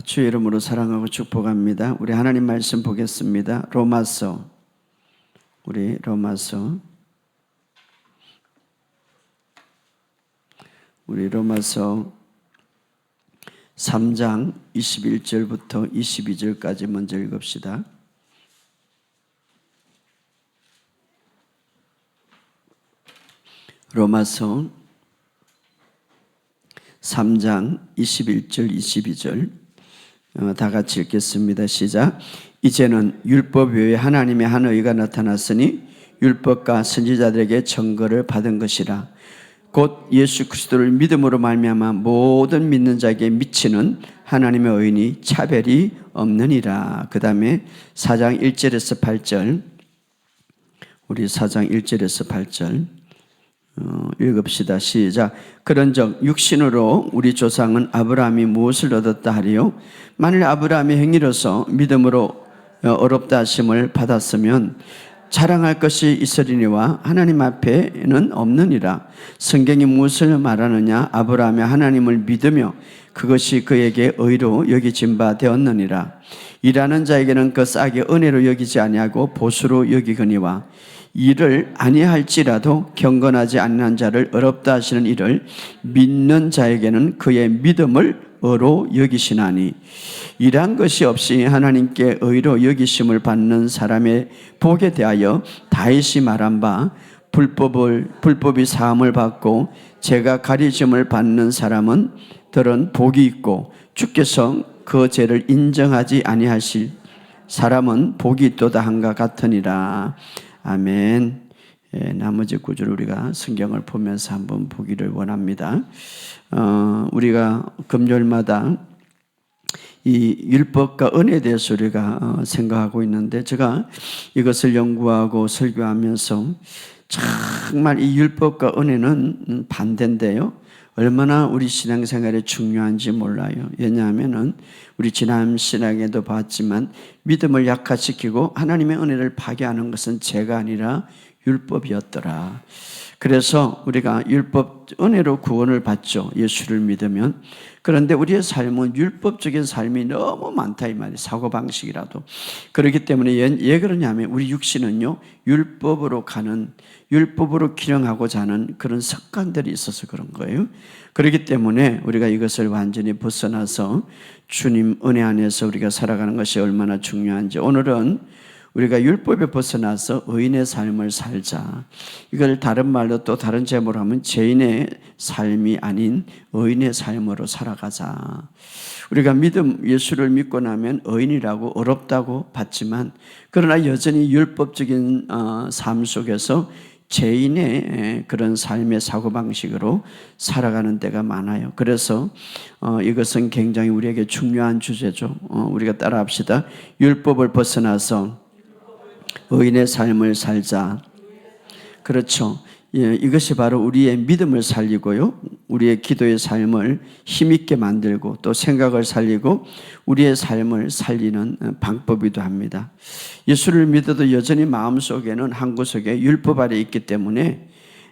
주의 이름으로 사랑하고 축복합니다. 우리 하나님 말씀 보겠습니다. 로마서 3장 21절부터 22절까지 먼저 읽읍시다. 로마서 3장 21절 22절 다 같이 읽겠습니다. 시작. 이제는 율법 외에 하나님의 한 의가 나타났으니 율법과 선지자들에게 증거를 받은 것이라. 곧 예수 그리스도를 믿음으로 말미암아 모든 믿는 자에게 미치는 하나님의 의인이 차별이 없느니라. 그 다음에 4장 1절에서 8절 우리 4장 1절에서 8절 읽읍시다. 시작. 그런즉 육신으로 우리 조상은 아브라함이 무엇을 얻었다 하리요? 만일 아브라함이 행위로서 믿음으로 어렵다 하심을 받았으면 자랑할 것이 있으리니와 하나님 앞에는 없느니라. 성경이 무엇을 말하느냐? 아브라함이 하나님을 믿으며 그것이 그에게 의로 여겨진 바 되었느니라. 일하는 자에게는 그 싹이 은혜로 여기지 아니하고 보수로 여기거니와 일을 아니할지라도 경건하지 않는 자를 어렵다 하시는 일을 믿는 자에게는 그의 믿음을 의로 여기시나니 일한 것이 없이 하나님께 의로 여기심을 받는 사람의 복에 대하여 다윗이 말한 바 불법이 사함을 받고 죄가 가리짐을 받는 사람은 들은 복이 있고 주께서 그 죄를 인정하지 아니하실 사람은 복이 있도다 한가 같으니라. 아멘. 나머지 구절을 우리가 성경을 보면서 한번 보기를 원합니다. 우리가 금요일마다 이 율법과 은혜에 대해서 우리가 생각하고 있는데, 제가 이것을 연구하고 설교하면서 정말 이 율법과 은혜는 반대인데요, 얼마나 우리 신앙생활에 중요한지 몰라요. 왜냐하면 우리 지난 신앙에도 봤지만 믿음을 약화시키고 하나님의 은혜를 파괴하는 것은 죄가 아니라 율법이었더라. 그래서 우리가 율법 은혜로 구원을 받죠, 예수를 믿으면. 그런데 우리의 삶은 율법적인 삶이 너무 많다 이 말이에요. 사고방식이라도. 그렇기 때문에 왜 그러냐면 우리 육신은요, 율법으로 기령하고자 하는 그런 습관들이 있어서 그런 거예요. 그렇기 때문에 우리가 이것을 완전히 벗어나서 주님 은혜 안에서 우리가 살아가는 것이 얼마나 중요한지, 오늘은 우리가 율법에 벗어나서 의인의 삶을 살자. 이걸 다른 말로 또 다른 제목으로 하면 죄인의 삶이 아닌 의인의 삶으로 살아가자. 우리가 예수를 믿고 나면 의인이라고 어렵다고 받지만, 그러나 여전히 율법적인 삶 속에서 죄인의 그런 삶의 사고방식으로 살아가는 때가 많아요. 그래서 이것은 굉장히 우리에게 중요한 주제죠. 우리가 따라합시다. 율법을 벗어나서 의인의 삶을 살자. 그렇죠. 이것이 바로 우리의 믿음을 살리고요, 우리의 기도의 삶을 힘있게 만들고 또 생각을 살리고 우리의 삶을 살리는 방법이기도 합니다. 예수를 믿어도 여전히 마음속에는 한 구석에 율법 아래 있기 때문에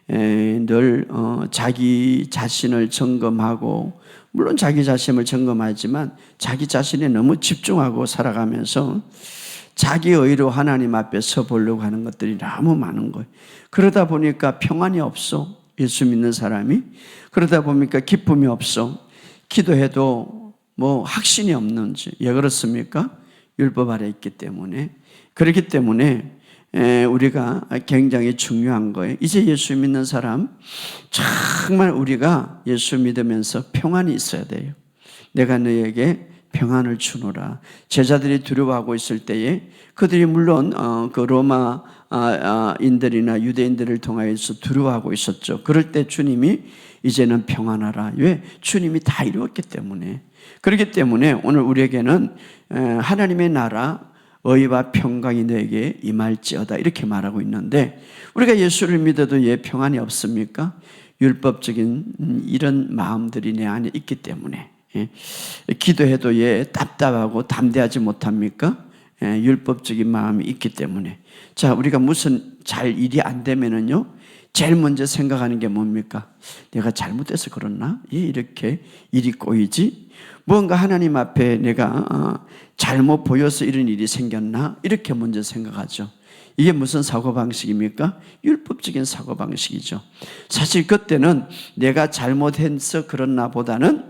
늘 자기 자신을 점검하고, 물론 자기 자신을 점검하지만 자기 자신에 너무 집중하고 살아가면서 자기 의로 하나님 앞에 서보려고 하는 것들이 너무 많은 거예요. 그러다 보니까 평안이 없어, 예수 믿는 사람이. 그러다 보니까 기쁨이 없어, 기도해도 확신이 없는지. 왜 그렇습니까? 율법 아래 있기 때문에. 그렇기 때문에 우리가 굉장히 중요한 거예요. 이제 예수 믿는 사람, 정말 우리가 예수 믿으면서 평안이 있어야 돼요. 내가 너에게 평안을 주노라. 제자들이 두려워하고 있을 때에 그들이 물론 그 로마 인들이나 유대인들을 통하여서 두려워하고 있었죠. 그럴 때 주님이 이제는 평안하라. 왜? 주님이 다 이루었기 때문에. 그렇기 때문에 오늘 우리에게는 하나님의 나라 의와 평강이 너에게 임할지어다 이렇게 말하고 있는데, 우리가 예수를 믿어도 왜 평안이 없습니까? 율법적인 이런 마음들이 내 안에 있기 때문에. 기도해도 왜 답답하고 담대하지 못합니까? 율법적인 마음이 있기 때문에. 자, 우리가 무슨 잘 일이 안 되면은요, 제일 먼저 생각하는 게 뭡니까? 내가 잘못해서 그렇나? 왜 이렇게 일이 꼬이지? 뭔가 하나님 앞에 내가 잘못 보여서 이런 일이 생겼나? 이렇게 먼저 생각하죠. 이게 무슨 사고방식입니까? 율법적인 사고방식이죠. 사실 그때는 내가 잘못해서 그렇나 보다는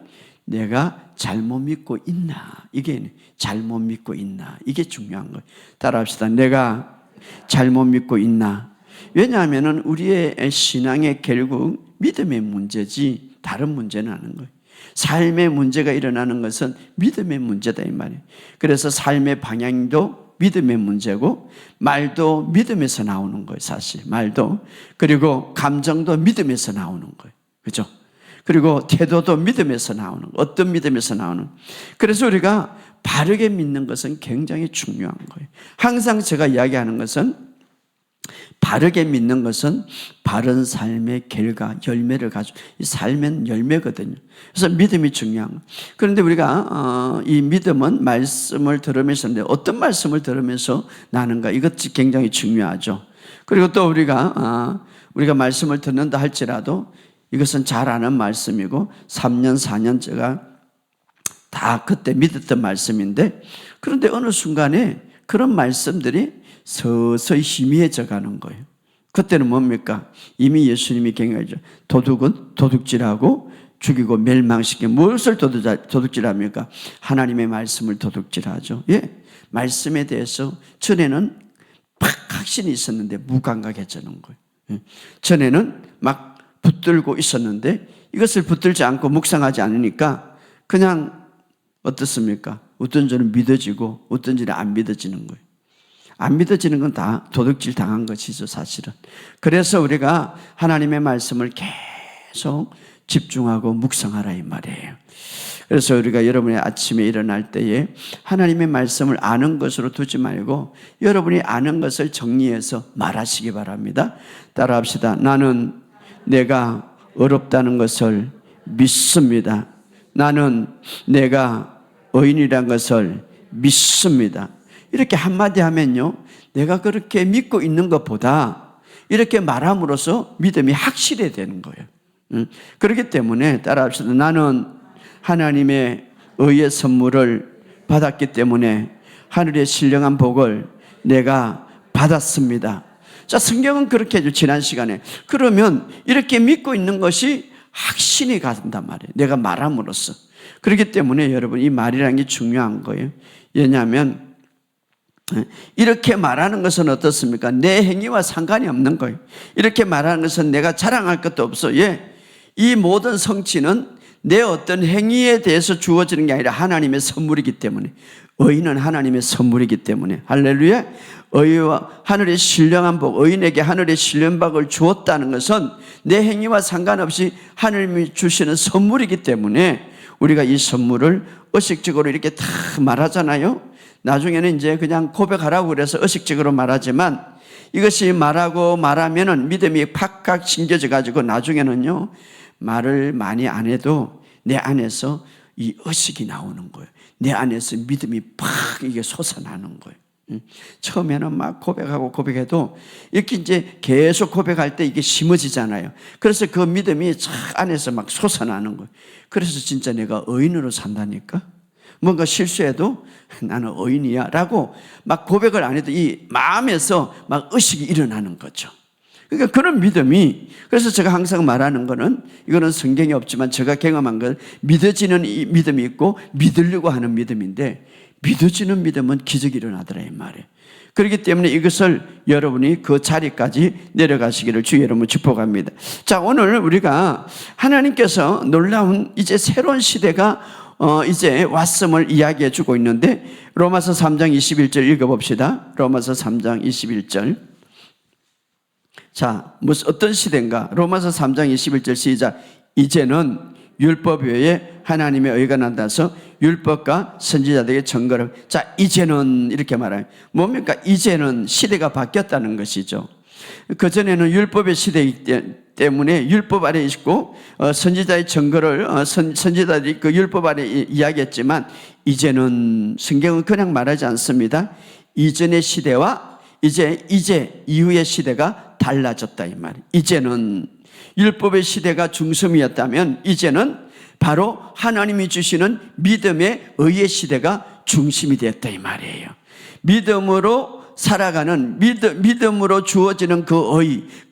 내가 잘못 믿고 있나? 이게 잘못 믿고 있나? 이게 중요한 거예요. 따라합시다. 내가 잘못 믿고 있나? 왜냐하면 우리의 신앙의 결국 믿음의 문제지 다른 문제는 아닌 거예요. 삶의 문제가 일어나는 것은 믿음의 문제다 이 말이에요. 그래서 삶의 방향도 믿음의 문제고 말도 믿음에서 나오는 거예요. 사실 말도, 그리고 감정도 믿음에서 나오는 거예요. 그렇죠? 그리고 태도도 믿음에서 나오는 거예요. 어떤 믿음에서 나오는 거예요. 그래서 우리가 바르게 믿는 것은 굉장히 중요한 거예요. 항상 제가 이야기하는 것은 바르게 믿는 것은 바른 삶의 결과, 열매를 가지고, 이 삶은 열매거든요. 그래서 믿음이 중요한 거예요. 그런데 우리가 이 믿음은 말씀을 들으면서, 어떤 말씀을 들으면서 나는가, 이것이 굉장히 중요하죠. 그리고 또 우리가 말씀을 듣는다 할지라도 이것은 잘 아는 말씀이고 3년, 4년 제가 다 그때 믿었던 말씀인데, 그런데 어느 순간에 그런 말씀들이 서서히 희미해져 가는 거예요. 그때는 뭡니까? 이미 예수님이 경영하죠. 도둑은 도둑질하고 죽이고 멸망시켜. 무엇을 도둑질합니까? 하나님의 말씀을 도둑질하죠. 예, 말씀에 대해서 전에는 팍 확신이 있었는데 무감각해지는 거예요. 예. 전에는 막 붙들고 있었는데 이것을 붙들지 않고 묵상하지 않으니까 그냥 어떻습니까? 어떤 줄은 믿어지고 어떤 줄은 안 믿어지는 거예요. 안 믿어지는 건 다 도둑질 당한 것이죠, 사실은. 그래서 우리가 하나님의 말씀을 계속 집중하고 묵상하라 이 말이에요. 그래서 우리가 여러분이 아침에 일어날 때에 하나님의 말씀을 아는 것으로 두지 말고 여러분이 아는 것을 정리해서 말하시기 바랍니다. 따라합시다. 나는 내가 어렵다는 것을 믿습니다. 나는 내가 의인이란 것을 믿습니다. 이렇게 한마디 하면요, 내가 그렇게 믿고 있는 것보다 이렇게 말함으로써 믿음이 확실히 되는 거예요. 그렇기 때문에 따라합시다. 나는 하나님의 의의 선물을 받았기 때문에 하늘의 신령한 복을 내가 받았습니다. 자, 성경은 그렇게 해줘. 지난 시간에. 그러면 이렇게 믿고 있는 것이 확신이 간단 말이에요. 내가 말함으로써. 그렇기 때문에 여러분, 이 말이라는 게 중요한 거예요. 왜냐하면 이렇게 말하는 것은 어떻습니까? 내 행위와 상관이 없는 거예요. 이렇게 말하는 것은 내가 자랑할 것도 없어. 예, 이 모든 성취는 내 어떤 행위에 대해서 주어지는 게 아니라 하나님의 선물이기 때문에, 의인은 하나님의 선물이기 때문에, 할렐루야. 의와 하늘의 신령한 복, 의인에게 하늘의 신령한 복을 주었다는 것은 내 행위와 상관없이 하나님이 주시는 선물이기 때문에 우리가 이 선물을 의식적으로 이렇게 다 말하잖아요. 나중에는 이제 그냥 고백하라고 그래서 의식적으로 말하지만 이것이 말하면은 믿음이 팍팍 심겨져 가지고 나중에는요, 말을 많이 안 해도 내 안에서 이 의식이 나오는 거예요. 내 안에서 믿음이 팍 이게 솟아나는 거예요. 처음에는 막 고백해도 이렇게 이제 계속 고백할 때 이게 심어지잖아요. 그래서 그 믿음이 쫙 안에서 막 솟아나는 거예요. 그래서 진짜 내가 의인으로 산다니까? 뭔가 실수해도 나는 의인이야 라고 막 고백을 안 해도 이 마음에서 막 의식이 일어나는 거죠. 그러니까 그런 믿음이, 그래서 제가 항상 말하는 거는, 이거는 성경에 없지만 제가 경험한 건 믿어지는 이 믿음이 있고 믿으려고 하는 믿음인데, 믿어지는 믿음은 기적이 일어나더라 이 말이에요. 그렇기 때문에 이것을 여러분이 그 자리까지 내려가시기를 주 여러분 축복합니다. 자, 오늘 우리가 하나님께서 놀라운 이제 새로운 시대가 이제 왔음을 이야기해 주고 있는데, 로마서 3장 21절 읽어봅시다. 로마서 3장 21절. 자, 어떤 시대인가? 로마서 3장 21절 시작. 이제는 율법 외에 하나님의 의가 나타나서 율법과 선지자들에게 증거를. 자, 이제는 이렇게 말해요. 뭡니까? 이제는 시대가 바뀌었다는 것이죠. 그전에는 율법의 시대이기 때문에 율법 아래 있고 선지자의 증거를 선지자들이 그 율법 아래 이야기했지만, 이제는 성경은 그냥 말하지 않습니다. 이전의 시대와 이제 이후의 시대가 달라졌다 이 말이에요. 이제는 율법의 시대가 중심이었다면 이제는 바로 하나님이 주시는 믿음의 의의 시대가 중심이 됐다 이 말이에요. 믿음으로 살아가는 믿음으로 주어지는 그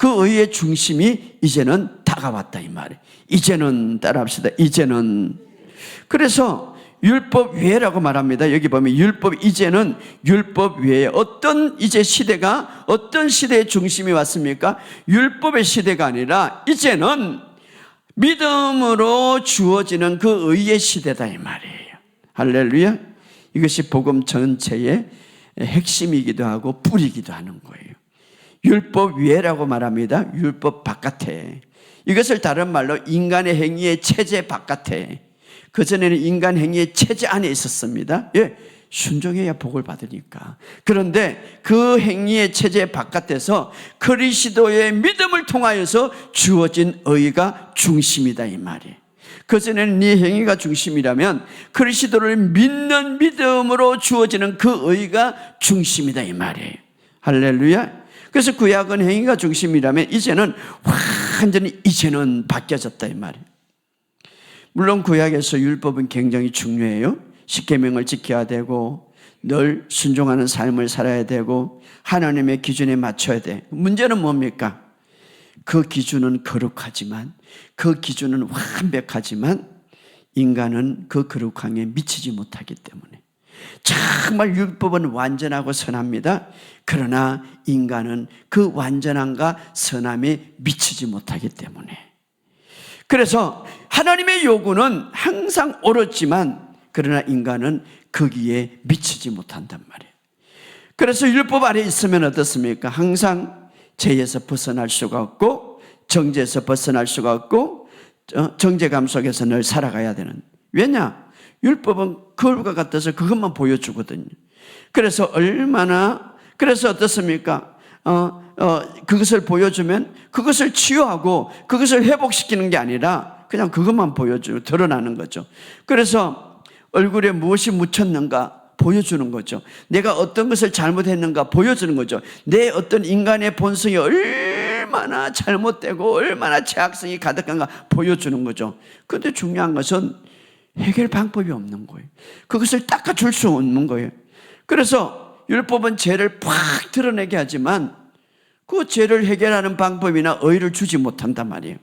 의의 중심이 이제는 다가왔다 이 말이에요. 이제는 따라합시다. 이제는. 그래서 율법 외라고 말합니다. 여기 보면 이제는 율법 외에 어떤 이제 시대가 어떤 시대의 중심이 왔습니까? 율법의 시대가 아니라 이제는 믿음으로 주어지는 그 의의 시대다 이 말이에요. 할렐루야. 이것이 복음 전체의 핵심이기도 하고 뿌리기도 하는 거예요. 율법 위에라고 말합니다. 율법 바깥에. 이것을 다른 말로 인간의 행위의 체제 바깥에. 그전에는 인간 행위의 체제 안에 있었습니다. 예, 순종해야 복을 받으니까. 그런데 그 행위의 체제 바깥에서 그리스도의 믿음을 통하여서 주어진 의가 중심이다 이 말이에요. 그전에는 네 행위가 중심이라면 그리스도를 믿는 믿음으로 주어지는 그 의가 중심이다 이 말이에요. 할렐루야. 그래서 구약은 행위가 중심이라면 이제는 완전히 바뀌어졌다 이 말이에요. 물론 구약에서 율법은 굉장히 중요해요. 십계명을 지켜야 되고 늘 순종하는 삶을 살아야 되고 하나님의 기준에 맞춰야 돼. 문제는 뭡니까? 그 기준은 거룩하지만 그 기준은 완벽하지만 인간은 그 거룩함에 미치지 못하기 때문에 정말 율법은 완전하고 선합니다. 그러나 인간은 그 완전함과 선함에 미치지 못하기 때문에 그래서 하나님의 요구는 항상 옳았지만 그러나 인간은 거기에 미치지 못한단 말이에요. 그래서 율법 아래 있으면 어떻습니까? 항상 죄에서 벗어날 수가 없고 정죄에서 벗어날 수가 없고 정죄감 속에서 늘 살아가야 되는. 왜냐? 율법은 그걸과 같아서 그것만 보여주거든요. 그래서 그래서 어떻습니까? 그것을 보여주면 그것을 치유하고 그것을 회복시키는 게 아니라 그냥 그것만 보여주고 드러나는 거죠. 그래서 얼굴에 무엇이 묻혔는가 보여주는 거죠. 내가 어떤 것을 잘못했는가 보여주는 거죠. 내 어떤 인간의 본성이 얼마나 잘못되고 얼마나 죄악성이 가득한가 보여주는 거죠. 그런데 중요한 것은 해결 방법이 없는 거예요. 그것을 닦아줄 수 없는 거예요. 그래서 율법은 죄를 팍 드러내게 하지만 그 죄를 해결하는 방법이나 의의를 주지 못한단 말이에요.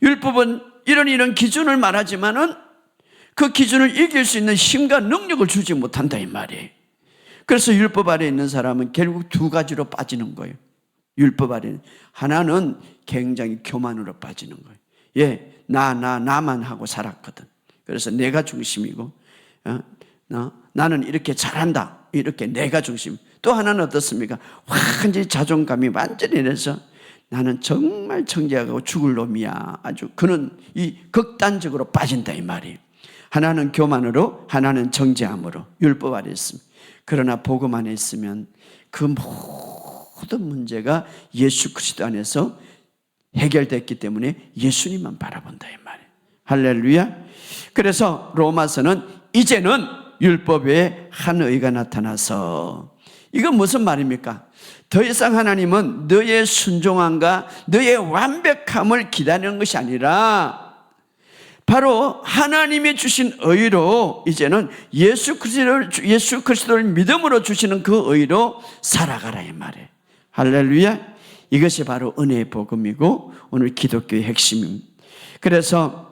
율법은 이런 기준을 말하지만은 그 기준을 이길 수 있는 힘과 능력을 주지 못한다 이 말이에요. 그래서 율법 아래 있는 사람은 결국 두 가지로 빠지는 거예요. 율법 아래 하나는 굉장히 교만으로 빠지는 거예요. 예, 나만 하고 살았거든. 그래서 내가 중심이고 나는 이렇게 잘한다. 이렇게 내가 중심. 또 하나는 어떻습니까? 완전히 자존감이 완전히 내려서 나는 정말 정죄하고 죽을 놈이야. 아주 그는 이 극단적으로 빠진다 이 말이에요. 하나는 교만으로 하나는 정죄함으로 율법 아래 있습니다. 그러나 복음 안에 있으면 그 모든 문제가 예수 그리스도 안에서 해결됐기 때문에 예수님만 바라본다 이 말이에요. 할렐루야. 그래서 로마서는 이제는 율법 외에 한 의가 나타나서 이건 무슨 말입니까? 더 이상 하나님은 너의 순종함과 너의 완벽함을 기다리는 것이 아니라 바로 하나님이 주신 의로 이제는 예수 그리스도를 믿음으로 주시는 그 의로 살아가라 이 말이에요. 할렐루야. 이것이 바로 은혜의 복음이고 오늘 기독교의 핵심입니다. 그래서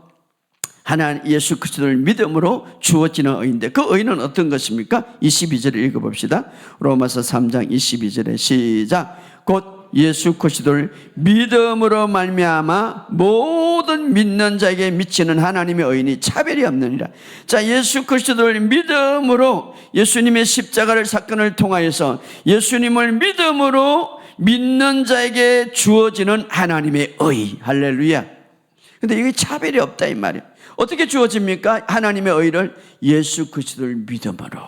하나님 예수 그리스도를 믿음으로 주어지는 의인데 그 의는 어떤 것입니까? 22절을 읽어봅시다. 로마서 3장 22절에 시작. 곧 예수 그리스도를 믿음으로 말미암아 모든 믿는 자에게 미치는 하나님의 의인이 차별이 없느니라. 자, 예수 그리스도를 믿음으로 예수님의 십자가를 사건을 통하여서 예수님을 믿음으로 믿는 자에게 주어지는 하나님의 의. 할렐루야. 근데 이게 차별이 없다 이 말이에요. 어떻게 주어집니까? 하나님의 의를 예수 그리스도를 믿음으로.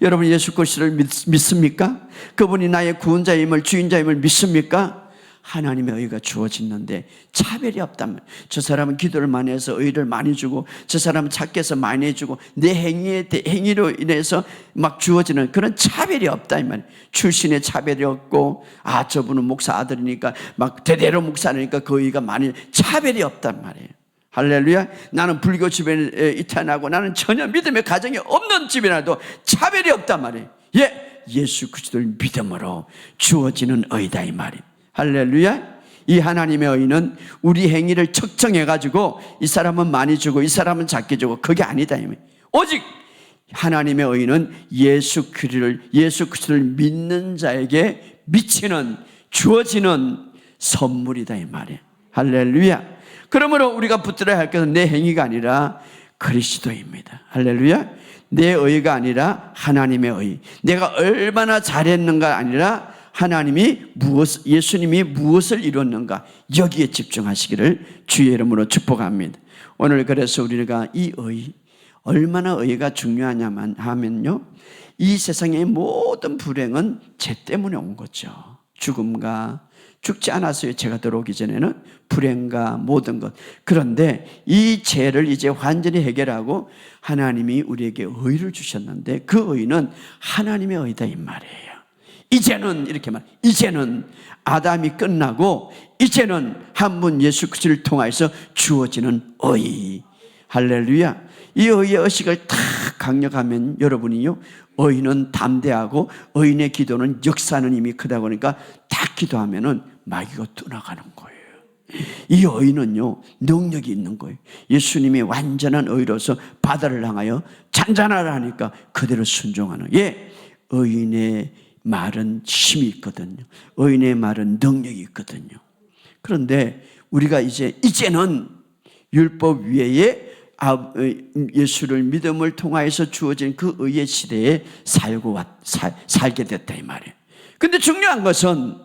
여러분 예수 그리스도를 믿습니까? 그분이 나의 구원자임을 주인자임을 믿습니까? 하나님의 의가 주어지는데 차별이 없단 말이에요. 저 사람은 기도를 많이 해서 의를 많이 주고, 저 사람은 착해서 많이 해주고, 내 행위로 인해서 막 주어지는 그런 차별이 없다 이 말이에요. 출신의 차별이 없고, 저분은 목사 아들이니까 막 대대로 목사니까 그 의가 많이, 차별이 없단 말이에요. 할렐루야. 나는 불교 집에 이태어나고 나는 전혀 믿음의 가정이 없는 집이라도 차별이 없단 말이에요. 예수 그리스도를 믿음으로 주어지는 의다 이 말이에요. 할렐루야. 이 하나님의 의는 우리 행위를 측정해가지고 이 사람은 많이 주고 이 사람은 작게 주고 그게 아니다. 오직 하나님의 의는 예수 그리스도를 믿는 자에게 미치는, 주어지는 선물이다 이 말이에요. 할렐루야. 그러므로 우리가 붙들어야 할 것은 내 행위가 아니라 그리스도입니다. 할렐루야. 내 의가 아니라 하나님의 의. 내가 얼마나 잘했는가 아니라 예수님이 무엇을 이뤘는가, 여기에 집중하시기를 주의 이름으로 축복합니다. 오늘 그래서 우리가 이 의, 얼마나 의가 중요하냐만 하면요, 이 세상의 모든 불행은 죄 때문에 온 거죠. 죽음과, 죽지 않았어요. 죄가 들어오기 전에는 불행과 모든 것. 그런데 이 죄를 이제 완전히 해결하고 하나님이 우리에게 의를 주셨는데, 그 의는 하나님의 의다 이 말이에요. 이제는 이렇게 이제는 아담이 끝나고 이제는 한 분 예수 그리스도를 통하여서 주어지는 의. 할렐루야. 이 의의 의식을 딱 강력하면 여러분이요, 의인은 담대하고 의인의 기도는 역사하는 힘이 크다 보니까 딱 기도하면은 마귀가 떠나가는 거예요. 이 의인은요, 능력이 있는 거예요. 예수님이 완전한 의로서 바다를 향하여 잔잔하라 하니까 그대로 순종하는. 의인의 말은 힘이 있거든요. 의인의 말은 능력이 있거든요. 그런데 우리가 이제는 율법 위에 예수를 믿음을 통하여서 주어진 그 의의 시대에 살게 됐다 이 말이에요. 근데 중요한 것은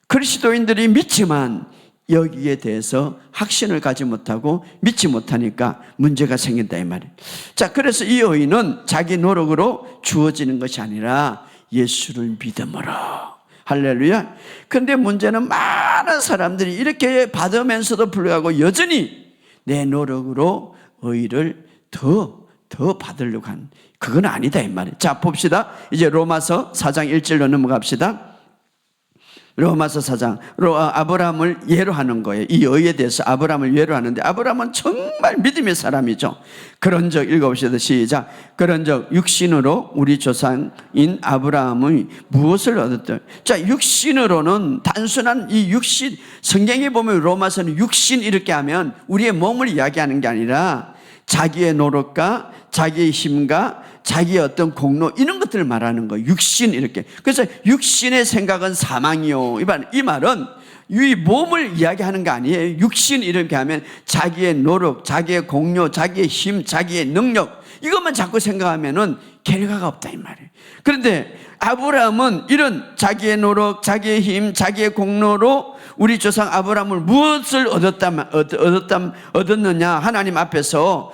그리스도인들이 믿지만 여기에 대해서 확신을 가지 못하고 믿지 못하니까 문제가 생긴다 이 말이에요. 자, 그래서 이 의는 자기 노력으로 주어지는 것이 아니라 예수를 믿음으로. 할렐루야. 근데 문제는 많은 사람들이 이렇게 받으면서도 불구하고 여전히 내 노력으로 의를 더 받으려고 하는, 그건 아니다 이 말이에요. 자, 봅시다. 이제 로마서 4장 1절로 넘어갑시다. 로마서 4장, 아브라함을 예로 하는 거예요. 이 의에 대해서 아브라함을 예로 하는데, 아브라함은 정말 믿음의 사람이죠. 그런적, 읽어봅시다. 시작. 그런적 육신으로 우리 조상인 아브라함이 무엇을 얻었다. 자, 육신으로는 단순한 이 육신, 성경에 보면 로마서는 육신 이렇게 하면 우리의 몸을 이야기하는 게 아니라 자기의 노력과 자기의 힘과 자기의 어떤 공로, 이런 것들을 말하는 거예요. 육신 이렇게. 그래서 육신의 생각은 사망이요. 이 말은 이 몸을 이야기하는 게 아니에요. 육신 이렇게 하면 자기의 노력, 자기의 공로, 자기의 힘, 자기의 능력, 이것만 자꾸 생각하면은 결과가 없다 이 말이에요. 그런데 아브라함은 이런 자기의 노력, 자기의 힘, 자기의 공로로 우리 조상 아브라함을 무엇을 얻었느냐? 하나님 앞에서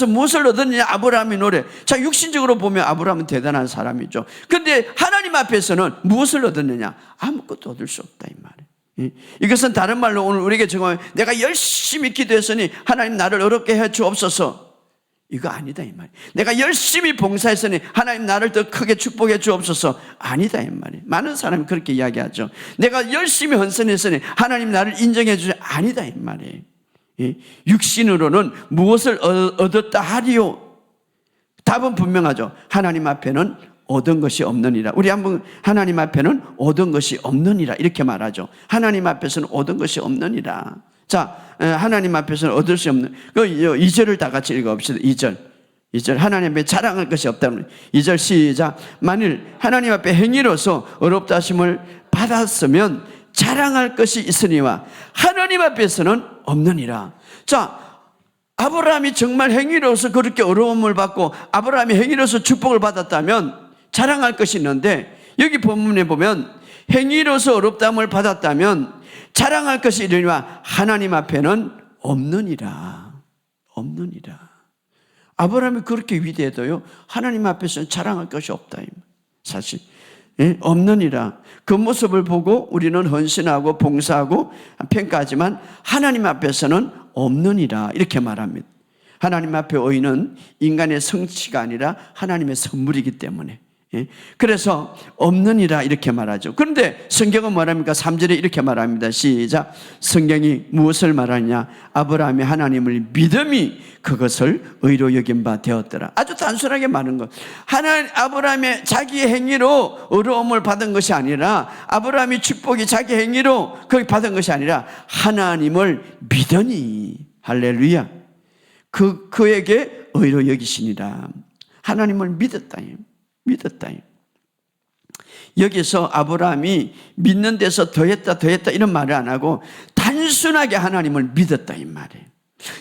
무엇을 얻었느냐? 아브라함이 노래. 자, 육신적으로 보면 아브라함은 대단한 사람이죠. 그런데 하나님 앞에서는 무엇을 얻었느냐? 아무것도 얻을 수 없다 이 말이에요. 이것은 다른 말로 오늘 우리에게 정말 내가 열심히 기도했으니 하나님 나를 어렵게 해 주옵소서, 이거 아니다 이 말이에요. 내가 열심히 봉사했으니 하나님 나를 더 크게 축복해 주옵소서, 아니다 이 말이에요. 많은 사람이 그렇게 이야기하죠. 내가 열심히 헌신했으니 하나님 나를 인정해 주지, 아니다 이 말이에요. 육신으로는 무엇을 얻었다 하리요? 답은 분명하죠. 하나님 앞에는 얻은 것이 없느니라. 우리 한번 하나님 앞에는 얻은 것이 없느니라 이렇게 말하죠. 하나님 앞에서는 얻은 것이 없느니라. 자, 하나님 앞에서는 얻을 수 없는, 그 2절을 다 같이 읽어봅시다. 2절. 하나님 앞에 자랑할 것이 없다면, 2절 시작. 만일 하나님 앞에 행위로서 어렵다 하심을 받았으면 자랑할 것이 있으니와 하나님 앞에서는 없느니라. 자, 아브라함이 정말 행위로서 그렇게 어려움을 받고 아브라함이 행위로서 축복을 받았다면 자랑할 것이 있는데, 여기 본문에 보면 행위로서 어렵다함을 받았다면 자랑할 것이 이르니와 하나님 앞에는 없느니라. 아브라함이 그렇게 위대해도요, 하나님 앞에서는 자랑할 것이 없다. 사실 예? 없느니라. 그 모습을 보고 우리는 헌신하고 봉사하고 평가하지만 하나님 앞에서는 없느니라 이렇게 말합니다. 하나님 앞에 의인은 인간의 성취가 아니라 하나님의 선물이기 때문에, 그래서 없느니라 이렇게 말하죠. 그런데 성경은 뭐랍니까? 3절에 이렇게 말합니다. 시작. 성경이 무엇을 말하냐? 아브라함이 하나님을 믿음이 그것을 의로 여긴 바 되었더라. 아주 단순하게 말하는 것. 아브라함의 자기 행위로 의로움을 받은 것이 아니라, 아브라함이 축복이 자기 행위로 거기 받은 것이 아니라 하나님을 믿으니, 할렐루야, 그에게 의로 여기시니라. 하나님을 믿었다. 여기서 아브라함이 믿는 데서 더했다 이런 말을 안 하고 단순하게 하나님을 믿었다 이 말이에요.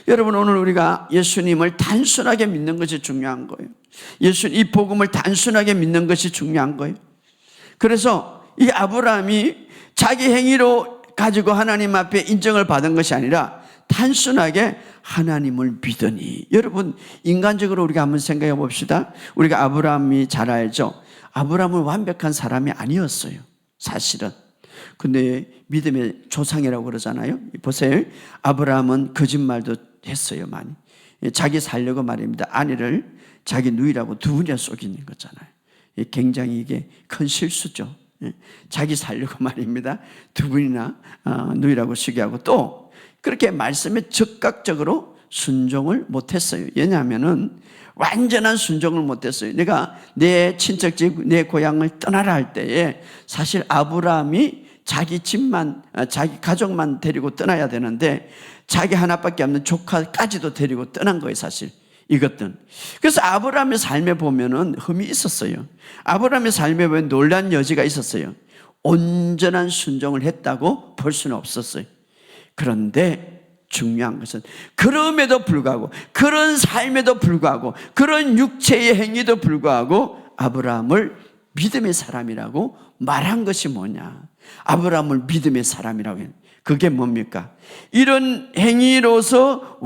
여러분, 오늘 우리가 예수님을 단순하게 믿는 것이 중요한 거예요. 이 복음을 단순하게 믿는 것이 중요한 거예요. 그래서 이 아브라함이 자기 행위로 가지고 하나님 앞에 인정을 받은 것이 아니라 단순하게 하나님을 믿으니. 여러분, 인간적으로 우리가 한번 생각해 봅시다. 우리가 아브라함이 잘 알죠. 아브라함은 완벽한 사람이 아니었어요, 사실은. 근데 믿음의 조상이라고 그러잖아요. 보세요. 아브라함은 거짓말도 했어요, 많이. 자기 살려고 말입니다. 아내를 자기 누이라고 두 분이나 속이는 거잖아요. 굉장히 이게 큰 실수죠. 자기 살려고 말입니다. 두 분이나 누이라고 시기하고, 또 그렇게 말씀에 적극적으로 순종을 못했어요. 왜냐하면은 완전한 순종을 못했어요. 내가 내 친척집, 내 고향을 떠나라 할 때에 사실 아브라함이 자기 집만, 자기 가족만 데리고 떠나야 되는데 자기 하나밖에 없는 조카까지도 데리고 떠난 거예요, 사실. 이것들. 그래서 아브라함의 삶에 보면은 흠이 있었어요. 아브라함의 삶에 보면 놀란 여지가 있었어요. 온전한 순종을 했다고 볼 수는 없었어요. 그런데 중요한 것은 그럼에도 불구하고, 그런 삶에도 불구하고, 그런 육체의 행위도 불구하고 아브라함을 믿음의 사람이라고 말한 것이 뭐냐? 아브라함을 믿음의 사람이라고 했는데 그게 뭡니까? 이런 행위로서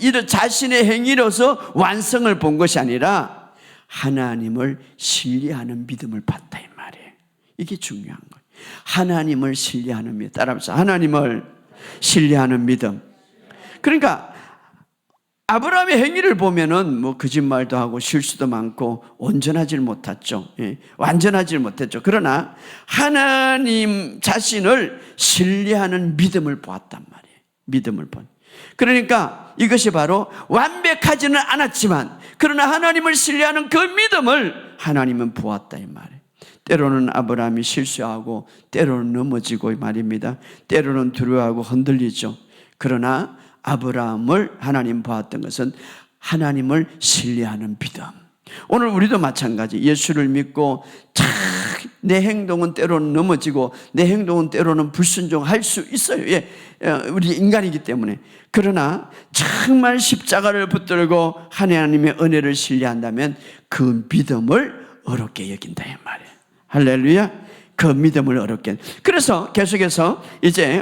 이런 자신의 행위로서 완성을 본 것이 아니라 하나님을 신뢰하는 믿음을 봤다 이 말이에요. 이게 중요한 거예요. 하나님을 신뢰하는 믿음. 따라하면서 하나님을 신뢰하는 믿음. 그러니까 아브라함의 행위를 보면은 뭐 거짓말도 하고 실수도 많고 온전하지 못했죠. 완전하지 못했죠. 그러나 하나님 자신을 신뢰하는 믿음을 보았단 말이에요. 믿음을 본. 그러니까 이것이 바로 완벽하지는 않았지만 그러나 하나님을 신뢰하는 그 믿음을 하나님은 보았다 이 말이에요. 때로는 아브라함이 실수하고 때로는 넘어지고 말입니다. 때로는 두려워하고 흔들리죠. 그러나 아브라함을 하나님 보았던 것은 하나님을 신뢰하는 믿음. 오늘 우리도 마찬가지. 예수를 믿고 내 행동은 때로는 넘어지고 내 행동은 때로는 불순종할 수 있어요. 우리 인간이기 때문에. 그러나 정말 십자가를 붙들고 하나님의 은혜를 신뢰한다면 그 믿음을 어렵게 여긴다 이 말이에요. 할렐루야. 그 믿음을 어렵게. 그래서 계속해서 이제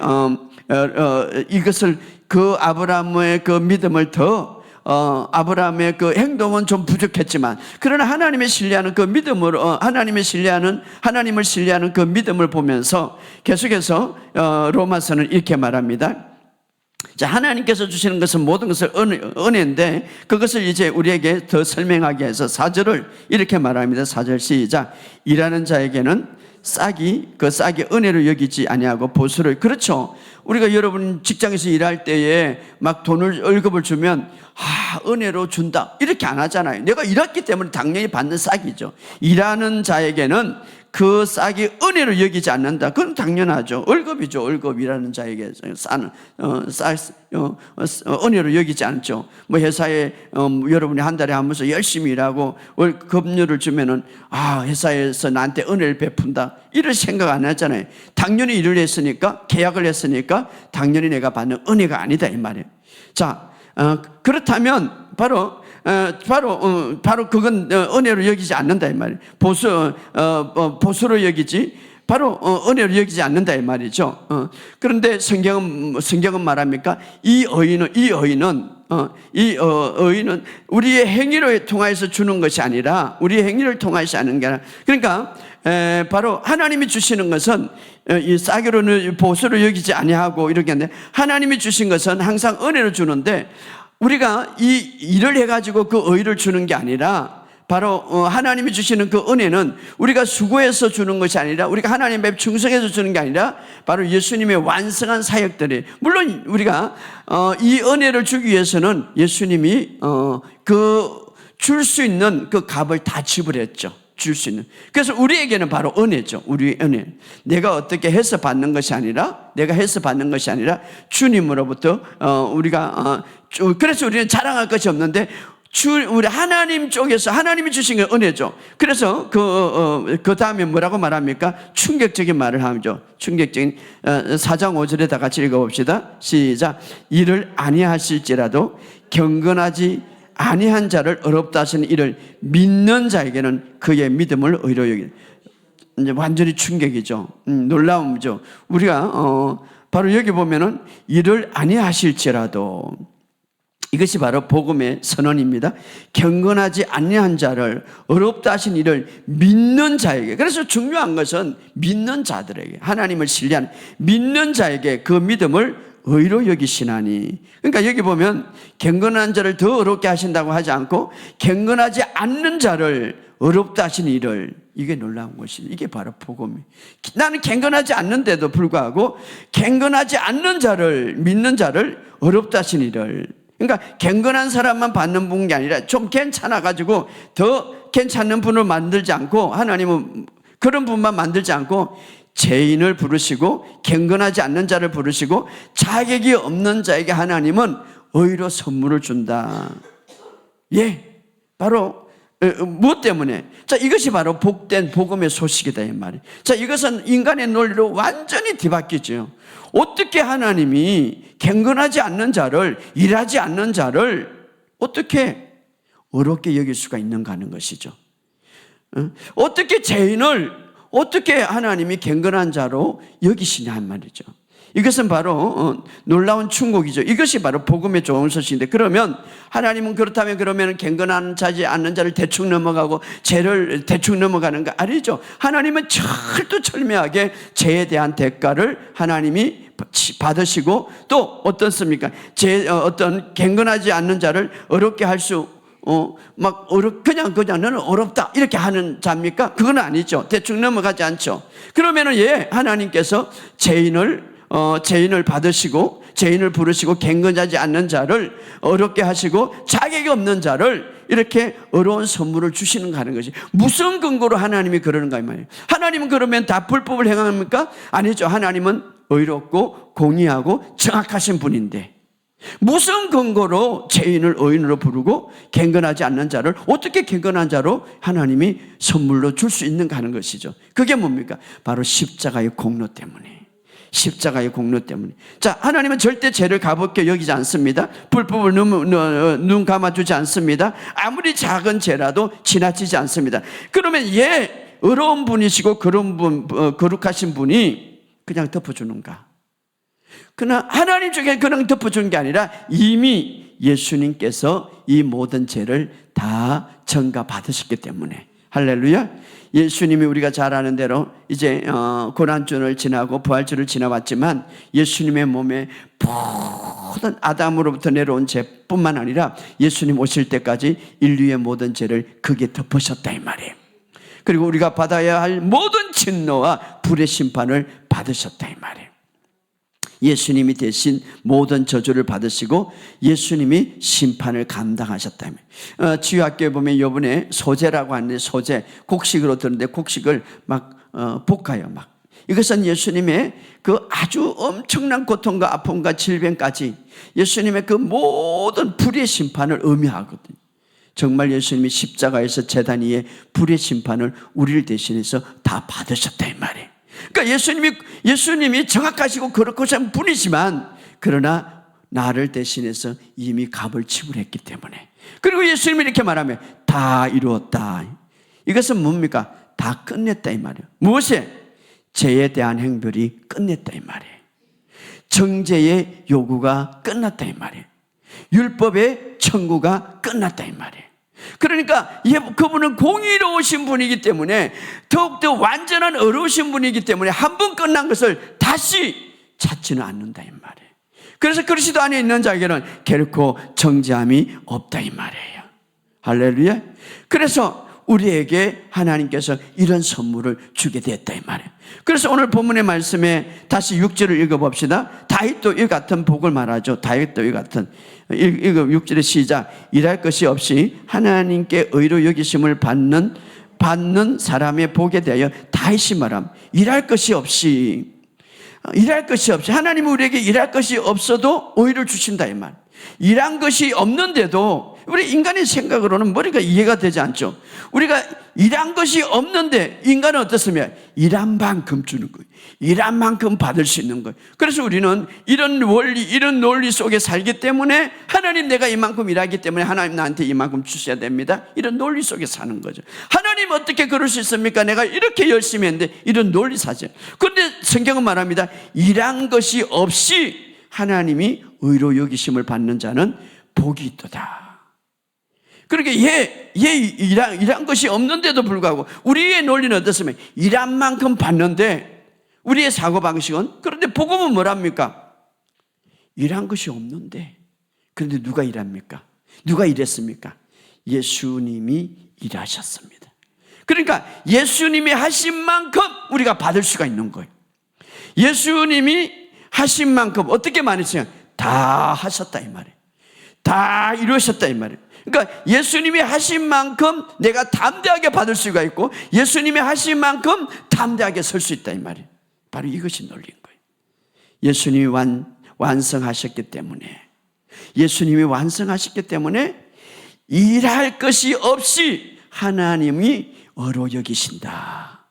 이것을 그 아브라함의 그 믿음을 더 아브라함의 그 행동은 좀 부족했지만 그러나 하나님을 신뢰하는 그 믿음으로 하나님을 신뢰하는 그 믿음을 보면서 계속해서 로마서는 이렇게 말합니다. 자, 하나님께서 주시는 것은 모든 것을 은혜인데 그것을 이제 우리에게 더 설명하기 위해서 4절을 이렇게 말합니다. 4절 시작. 일하는 자에게는 싹이 은혜로 여기지 아니하고 보수를. 그렇죠. 우리가 여러분 직장에서 일할 때에 막 월급을 주면 은혜로 준다 이렇게 안 하잖아요. 내가 일했기 때문에 당연히 받는 싹이죠. 일하는 자에게는 그 싹이 은혜로 여기지 않는다. 그건 당연하죠. 월급이죠. 월급. 일하는 자에게 은혜로 여기지 않죠. 뭐 회사에 여러분이 한 달에 한 번씩 열심히 일하고 급료를 주면은 회사에서 나한테 은혜를 베푼다 이럴 생각 안 하잖아요. 당연히 일을 했으니까, 계약을 했으니까 당연히 내가 받는 은혜가 아니다 이 말이에요. 자, 그렇다면 바로 그건 은혜로 여기지 않는다 이 말이에요. 보수로 여기지 바로 은혜로 여기지 않는다 이 말이죠. 그런데 성경은 말합니까? 이 의인은 이 의는 우리의 행위로 통하여서 주는 것이 아니라 우리의 행위를 통하여서 하는 게 아니라 그러니까 바로 하나님이 주시는 것은 이 싸게로는 보수로 여기지 아니하고 이렇게 하는데 하나님이 주신 것은 항상 은혜로 주는데 우리가 이 일을 해가지고 그 의를 주는 게 아니라 바로 하나님이 주시는 그 은혜는 우리가 수고해서 주는 것이 아니라 우리가 하나님 앞에 충성해서 주는 게 아니라 바로 예수님의 완성한 사역들이 물론 우리가 이 은혜를 주기 위해서는 예수님이 그 줄 수 있는 그 값을 다 지불했죠. 줄 수 있는. 그래서 우리에게는 바로 은혜죠. 우리의 은혜. 내가 어떻게 해서 받는 것이 아니라 내가 해서 받는 것이 아니라 주님으로부터 우리가 그래서 우리는 자랑할 것이 없는데 우리 하나님 쪽에서 하나님이 주신 게 은혜죠. 그래서 그 다음에 뭐라고 말합니까? 충격적인 말을 하죠. 충격적인 4장 5절에 다 같이 읽어봅시다. 시작. 이를 아니하실지라도 경건하지 아니한 자를 어렵다 하시는 이를 믿는 자에게는 그의 믿음을 의로 여기. 이제 완전히 충격이죠. 놀라움이죠. 우리가 바로 여기 보면은 이를 아니하실지라도 이것이 바로 복음의 선언입니다. 경건하지 아니한 자를 어렵다 하신 이를 믿는 자에게. 그래서 중요한 것은 믿는 자들에게 하나님을 신뢰하는 믿는 자에게 그 믿음을 의로 여기시나니. 그러니까 여기 보면 경건한 자를 더 어렵게 하신다고 하지 않고 경건하지 않는 자를 어렵다 하신 이를 이게 놀라운 것이죠. 이게 바로 복음이. 나는 경건하지 않는데도 불구하고 경건하지 않는 자를 믿는 자를 어렵다 하신 이를 그러니까 경건한 사람만 받는 분이 아니라 좀 괜찮아가지고 더 괜찮은 분을 만들지 않고 하나님은 그런 분만 만들지 않고 죄인을 부르시고 경건하지 않는 자를 부르시고 자격이 없는 자에게 하나님은 의로 선물을 준다. 예, 바로 무엇 때문에? 자, 이것이 바로 복된 복음의 소식이다 이 말이에요. 자, 이것은 인간의 논리로 완전히 뒤바뀌죠. 어떻게 하나님이 경건하지 않는 자를 일하지 않는 자를 어떻게 어렵게 여길 수가 있는가 하는 것이죠. 어떻게 죄인을 어떻게 하나님이 경건한 자로 여기시냐 한 말이죠. 이것은 바로 놀라운 충격이죠. 이것이 바로 복음의 좋은 소식인데 그러면 하나님은 그렇다면 그러면 경건한 자지 않는 자를 대충 넘어가고 죄를 대충 넘어가는 거 아니죠. 하나님은 철두철미하게 죄에 대한 대가를 하나님이 받으시고 또 어떻습니까? 어떤 경건하지 않는 자를 어렵게 할 수 그냥 너는 어렵다 이렇게 하는 자입니까? 그건 아니죠. 대충 넘어가지 않죠. 그러면은 하나님께서 죄인을 받으시고 죄인을 부르시고 경건하지 않는 자를 어렵게 하시고 자격이 없는 자를 이렇게 어려운 선물을 주시는가 하는 것이 무슨 근거로 하나님이 그러는가 이 말이에요. 하나님은 그러면 다 불법을 행합니까? 아니죠. 하나님은 의롭고 공의하고 정확하신 분인데 무슨 근거로 죄인을 의인으로 부르고 경건하지 않는 자를 어떻게 경건한 자로 하나님이 선물로 줄 수 있는가 하는 것이죠. 그게 뭡니까? 바로 십자가의 공로 때문에. 십자가의 공로 때문에. 자, 하나님은 절대 죄를 가볍게 여기지 않습니다. 불법을 눈 감아주지 않습니다. 아무리 작은 죄라도 지나치지 않습니다. 그러면 어려운 분이시고 그런 분, 거룩하신 분이 그냥 덮어주는가? 그러나 하나님 쪽에 그냥 덮어주는 게 아니라 이미 예수님께서 이 모든 죄를 다 전가받으셨기 때문에. 할렐루야. 예수님이 우리가 잘 아는 대로 이제 고난주를 지나고 부활주를 지나왔지만 예수님의 몸에 모든 아담으로부터 내려온 죄뿐만 아니라 예수님 오실 때까지 인류의 모든 죄를 크게 덮으셨다 이 말이에요. 그리고 우리가 받아야 할 모든 진노와 불의 심판을 받으셨다 이 말이에요. 예수님이 대신 모든 저주를 받으시고 예수님이 심판을 감당하셨다며. 지휘학교에 보면 요번에 소제라고 하는데 소제 곡식으로 들었는데 곡식을 막 볶아요. 막 이것은 예수님의 그 아주 엄청난 고통과 아픔과 질병까지 예수님의 그 모든 불의 심판을 의미하거든요. 정말 예수님이 십자가에서 제단 위에 불의 심판을 우리를 대신해서 다 받으셨다 이 말이에요. 그러니까 예수님이 정확하시고 거룩하신 분이지만 그러나 나를 대신해서 이미 값을 지불했기 때문에. 그리고 예수님이 이렇게 말하면 다 이루었다. 이것은 뭡니까? 다 끝냈다 이 말이에요. 무엇에? 죄에 대한 행별이 끝냈다 이 말이에요. 정죄의 요구가 끝났다 이 말이에요. 율법의 청구가 끝났다 이 말이에요. 그러니까 그분은 공의로우신 분이기 때문에 더욱더 완전한 의로우신 분이기 때문에 한 번 끝난 것을 다시 찾지는 않는다 이 말이에요. 그래서 그리스도 안에 있는 자에게는 결코 정죄함이 없다 이 말이에요. 할렐루야. 그래서 우리에게 하나님께서 이런 선물을 주게 됐다 이 말이에요. 그래서 오늘 본문의 말씀에 다시 6절을 읽어봅시다. 다윗도 이 같은 복을 말하죠. 다윗도 이 같은 6절의 시작. 일할 것이 없이 하나님께 의로 여기심을 받는 사람의 복에 대하여 다윗이 말함. 일할 것이 없이 하나님은 우리에게 일할 것이 없어도 의를 주신다 이 말. 일한 것이 없는데도 우리 인간의 생각으로는 머리가 이해가 되지 않죠. 우리가 일한 것이 없는데 인간은 어떻습니까? 일한 만큼 주는 거예요. 일한 만큼 받을 수 있는 거예요. 그래서 우리는 이런 원리, 이런 논리 속에 살기 때문에 하나님 내가 이만큼 일하기 때문에 하나님 나한테 이만큼 주셔야 됩니다. 이런 논리 속에 사는 거죠. 하나님 어떻게 그럴 수 있습니까? 내가 이렇게 열심히 했는데 이런 논리 사죠. 그런데 성경은 말합니다. 일한 것이 없이 하나님이 의로 여기심을 받는 자는 복이 있도다. 그러니까 일한 것이 없는데도 불구하고 우리의 논리는 어떻습니까? 일한 만큼 받는데 우리의 사고방식은, 그런데 복음은 뭐랍니까? 일한 것이 없는데 그런데 누가 일합니까? 누가 일했습니까? 예수님이 일하셨습니다. 그러니까 예수님이 하신 만큼 우리가 받을 수가 있는 거예요. 예수님이 하신 만큼 어떻게 말했어요? 다 하셨다 이 말이에요. 다 이루셨다 이 말이에요. 그러니까 예수님이 하신 만큼 내가 담대하게 받을 수가 있고 예수님이 하신 만큼 담대하게 설 수 있다 이 말이에요. 바로 이것이 논리인 거예요. 예수님이 완성하셨기 때문에 일할 것이 없이 하나님이 의로 여기신다.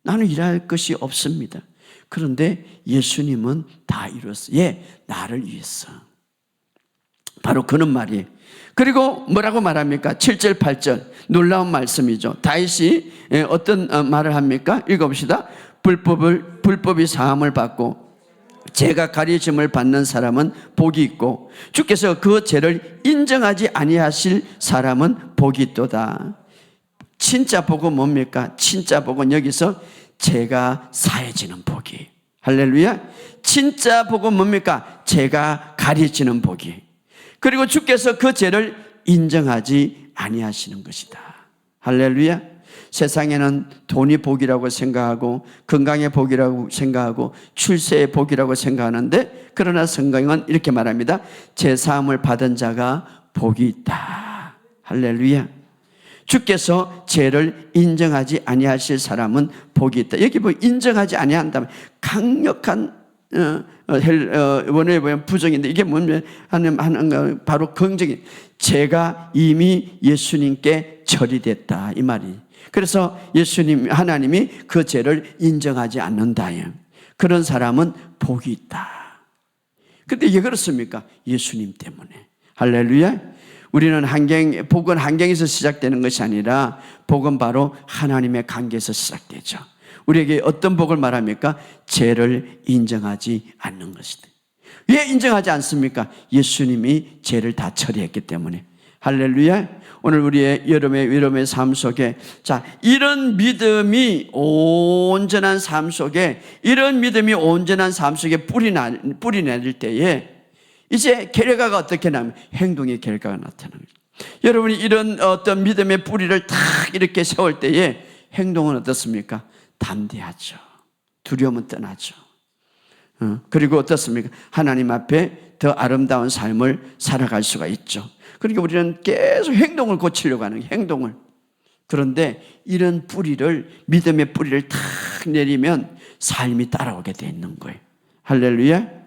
나는 일할 것이 없습니다. 그런데 예수님은 다 이뤘어. 나를 위해서. 바로 그런 말이에요. 그리고 뭐라고 말합니까? 7절 8절 놀라운 말씀이죠. 다윗이 어떤 말을 합니까? 읽어봅시다. 불법이 사함을 받고 죄가 가려짐을 받는 사람은 복이 있고 주께서 그 죄를 인정하지 아니하실 사람은 복이 있도다. 진짜 복은 뭡니까? 진짜 복은 여기서 죄가 사해지는 복이. 할렐루야. 진짜 복은 뭡니까? 죄가 가려지는 복이. 그리고 주께서 그 죄를 인정하지 아니하시는 것이다. 할렐루야. 세상에는 돈이 복이라고 생각하고 건강의 복이라고 생각하고 출세의 복이라고 생각하는데, 그러나 성경은 이렇게 말합니다. 죄 사함을 받은 자가 복이 있다. 할렐루야. 주께서 죄를 인정하지 아니하실 사람은 복이 있다. 여기 뭐 인정하지 아니한다면 강력한 원어에 보면 부정인데 이게 뭐냐면 하는 바로 긍정이, 죄가 이미 예수님께 처리됐다 이 말이. 그래서 하나님이 그 죄를 인정하지 않는다. 그런 사람은 복이 있다. 그런데 이게 그렇습니까? 예수님 때문에. 할렐루야. 우리는 복은 환경에서 시작되는 것이 아니라 복은 바로 하나님의 관계에서 시작되죠. 우리에게 어떤 복을 말합니까? 죄를 인정하지 않는 것이다. 왜 인정하지 않습니까? 예수님이 죄를 다 처리했기 때문에. 할렐루야. 오늘 우리의 여름의 삶 속에 이런 믿음이 온전한 삶 속에 뿌리 내릴 때에 이제 결과가 어떻게 나면 행동의 결과가 나타나는 거예요. 여러분이 이런 어떤 믿음의 뿌리를 탁 이렇게 세울 때에 행동은 어떻습니까? 담대하죠. 두려움은 떠나죠. 그리고 어떻습니까? 하나님 앞에 더 아름다운 삶을 살아갈 수가 있죠. 그러니까 우리는 계속 행동을 고치려고 하는 행동을. 그런데 이런 믿음의 뿌리를 탁 내리면 삶이 따라오게 돼 있는 거예요. 할렐루야.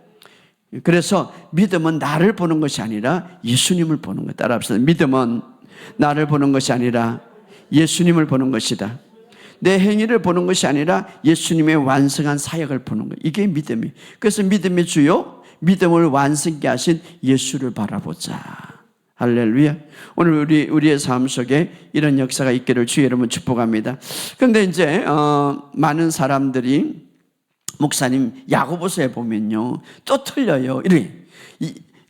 그래서 믿음은 나를 보는 것이 아니라 예수님을 보는 거예요. 따라합시다. 믿음은 나를 보는 것이 아니라 예수님을 보는 것이다. 내 행위를 보는 것이 아니라 예수님의 완성한 사역을 보는 거예요. 이게 믿음이에요. 그래서 믿음의 주요, 믿음을 완성케 하신 예수를 바라보자. 할렐루야. 오늘 우리의 삶 속에 이런 역사가 있기를 주의 이름으로 축복합니다. 그런데 이제 많은 사람들이 목사님 야고보서에 보면요 또 틀려요.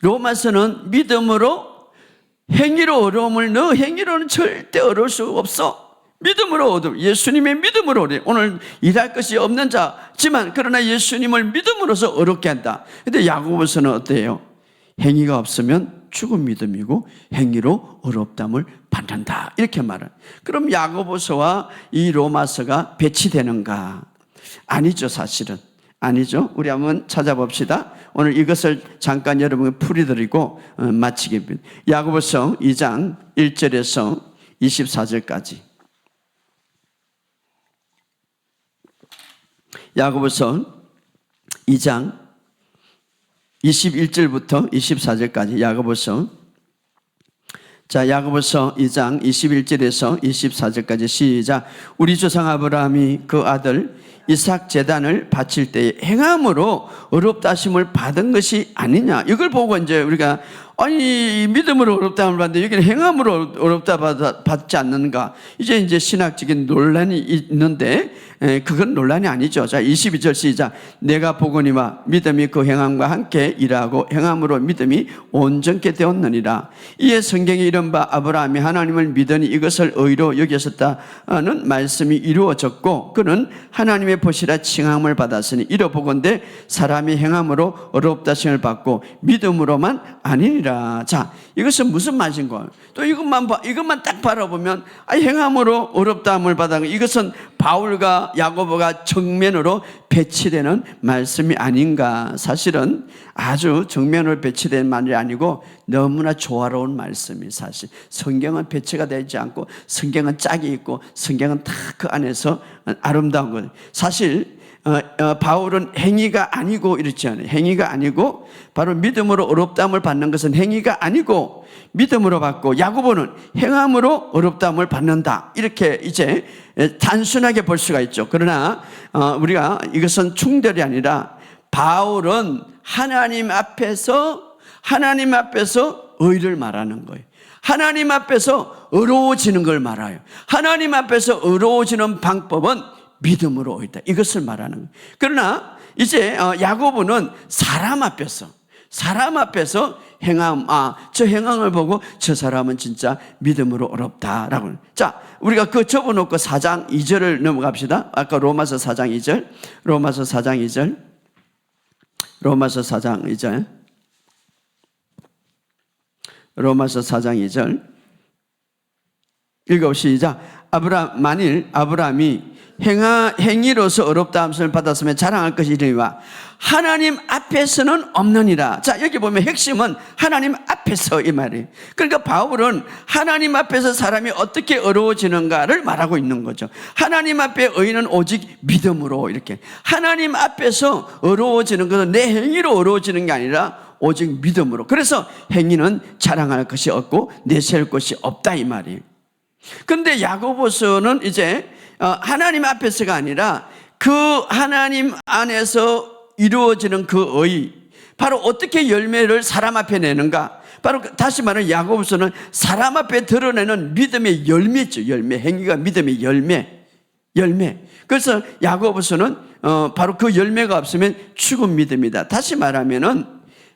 로마서는 믿음으로 행위로 어려움을 너 행위로는 절대 어려울 수 없어. 믿음으로 얻음. 예수님의 믿음으로 얻음. 오늘 일할 것이 없는 자지만 그러나 예수님을 믿음으로서 어렵게 한다. 근데 야고보서는 어때요? 행위가 없으면 죽은 믿음이고 행위로 어렵담을 받는다. 이렇게 말해요. 그럼 야고보서와 이 로마서가 배치되는가? 아니죠, 사실은. 아니죠. 우리 한번 찾아봅시다. 오늘 이것을 잠깐 여러분께 풀이드리고 마치겠습니다. 야고보서 2장 1절에서 24절까지. 야고보서 2장 21절부터 24절까지 야고보서. 자, 야고보서 2장 21절에서 24절까지 시작. 우리 조상 아브라함이 그 아들 이삭 제단을 바칠 때에 행함으로 어렵다 하심을 받은 것이 아니냐. 이걸 보고 이제 우리가 아니 믿음으로 어렵다 함을 받는데 여기는 행함으로 어렵다 받지 않는가. 이제 신학적인 논란이 있는데 그건 논란이 아니죠. 자, 22절 시작. 내가 보거니와 믿음이 그 행함과 함께 일하고 행함으로 믿음이 온전케 되었느니라. 이에 성경에 이른바 아브라함이 하나님을 믿으니 이것을 의로 여겼었다는 말씀이 이루어졌고 그는 하나님의 보시라 칭함을 받았으니 이로 보건대 사람이 행함으로 어렵다 하심을 받고 믿음으로만 아니니라. 자, 이것은 무슨 말인 거예요? 또 이것만 딱 바라보면 행함으로 어렵다 함을 받은 이것은 바울과 야고보가 정면으로 배치되는 말씀이 아닌가. 사실은 아주 정면으로 배치된 말이 아니고 너무나 조화로운 말씀이 사실. 성경은 배치가 되지 않고 성경은 짝이 있고 성경은 다 그 안에서 아름다운 거예요. 사실 바울은 행위가 아니고 이렇지 않아요. 행위가 아니고 바로 믿음으로 어렵다함을 받는 것은 행위가 아니고 믿음으로 받고 야고보는 행함으로 어렵다함을 받는다. 이렇게 이제 단순하게 볼 수가 있죠. 그러나 우리가 이것은 충돌이 아니라 바울은 하나님 앞에서 의를 말하는 거예요. 하나님 앞에서 의로워지는 걸 말해요. 하나님 앞에서 의로워지는 방법은 믿음으로 오이다. 이것을 말하는 거예요. 그러나 이제 야고보는 사람 앞에서 저 행함을 보고 저 사람은 진짜 믿음으로 어렵다라고. 자, 우리가 그 접어놓고 4장 2절을 넘어갑시다. 아까 로마서 4장 2절. 로마서 4장 2절 읽어 시작. 만일 아브라함이 행위로서 어렵다 함을 받았으면 자랑할 것이 이르니와 하나님 앞에서는 없느니라. 자, 여기 보면 핵심은 하나님 앞에서 이 말이에요. 그러니까 바울은 하나님 앞에서 사람이 어떻게 어려워지는가를 말하고 있는 거죠. 하나님 앞에 의인은 오직 믿음으로 이렇게. 하나님 앞에서 어려워지는 것은 내 행위로 어려워지는 게 아니라 오직 믿음으로. 그래서 행위는 자랑할 것이 없고 내세울 것이 없다 이 말이에요. 그런데 야고보서는 이제 하나님 앞에서가 아니라 그 하나님 안에서 이루어지는 그 의, 바로 어떻게 열매를 사람 앞에 내는가. 바로 다시 말하면 야고보서는 사람 앞에 드러내는 믿음의 열매죠. 열매. 행위가 믿음의 열매. 그래서 야고보서는 바로 그 열매가 없으면 죽은 믿음이다. 다시 말하면은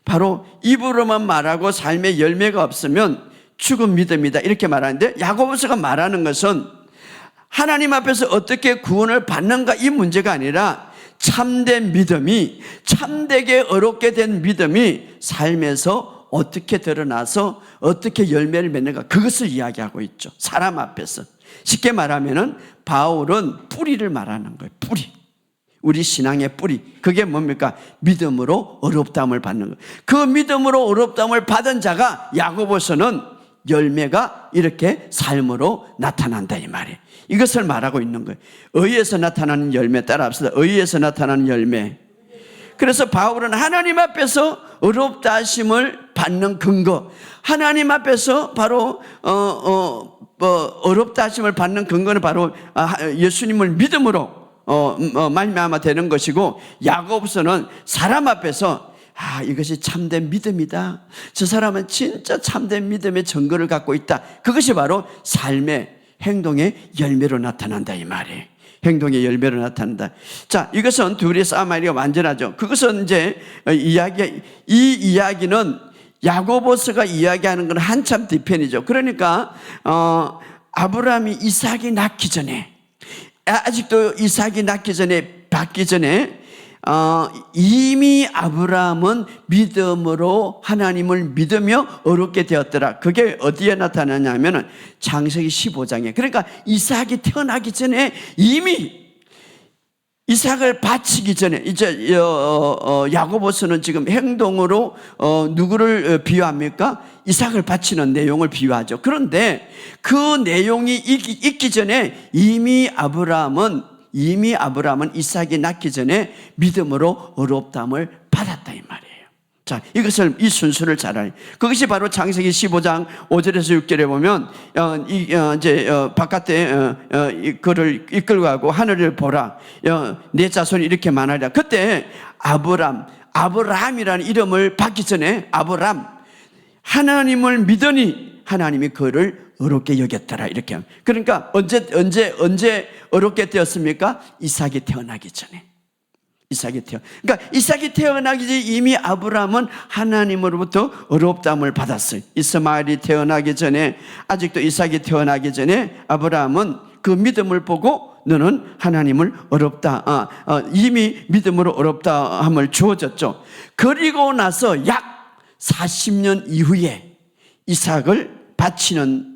바로 입으로만 말하고 삶의 열매가 없으면 죽은 믿음이다. 이렇게 말하는데 야고보서가 말하는 것은 하나님 앞에서 어떻게 구원을 받는가 이 문제가 아니라 참된 믿음이, 참되게 어렵게 된 믿음이 삶에서 어떻게 드러나서 어떻게 열매를 맺는가, 그것을 이야기하고 있죠. 사람 앞에서. 쉽게 말하면은 바울은 뿌리를 말하는 거예요. 뿌리. 우리 신앙의 뿌리. 그게 뭡니까? 믿음으로 어렵다함을 받는 거예요. 그 믿음으로 어렵다함을 받은 자가 야고보서는 열매가 이렇게 삶으로 나타난다 이 말이에요. 이것을 말하고 있는 거예요. 의에서 나타나는 열매. 따라합시다. 의에서 나타나는 열매. 그래서 바울은 하나님 앞에서 어렵다 하심을 받는 근거, 하나님 앞에서 바로 어렵다 하심을 받는 근거는 바로 예수님을 믿음으로 말미암아 되는 것이고, 야고보서는 사람 앞에서 이것이 참된 믿음이다, 저 사람은 진짜 참된 믿음의 증거를 갖고 있다, 그것이 바로 삶의 행동의 열매로 나타난다 이 말이에요. 행동의 열매로 나타난다. 자, 이것은 둘의 싸움이 아니라 완전하죠. 그것은 이제 이 이야기는 야고보서가 이야기하는 건 한참 뒤편이죠. 그러니까 아브라함이 이삭이 낳기 전에, 아직도 이삭이 낳기 전에, 받기 전에 이미 아브라함은 믿음으로 하나님을 믿으며 어렵게 되었더라. 그게 어디에 나타나냐면 창세기 15장에. 그러니까 이삭이 태어나기 전에 이미 이삭을 바치기 전에, 이제 야고보서는 지금 행동으로 누구를 비유합니까? 이삭을 바치는 내용을 비유하죠. 그런데 그 내용이 있기 전에 이미 아브라함은 이삭이 낳기 전에 믿음으로 어렵다함을 받았다 이 말이에요. 자, 이 순서를 잘 알아요. 그것이 바로 창세기 15장 5절에서 6절에 보면 바깥에 그를 이끌고 가고 하늘을 보라. 내 자손이 이렇게 많으리라. 그때 아브라함이라는 이름을 받기 전에 아브라함, 하나님을 믿으니 하나님이 그를 어렵게 여겼더라. 이렇게. 그러니까 언제 어렵게 되었습니까? 이삭이 태어나기 전에. 그러니까 이삭이 태어나기 전에 이미 아브라함은 하나님으로부터 어렵다함을 받았어요. 이스마엘이 태어나기 전에, 아직도 이삭이 태어나기 전에 아브라함은 그 믿음을 보고 너는 하나님을 이미 믿음으로 어렵다함을 주어졌죠. 그리고 나서 약 40년 이후에 이삭을 바치는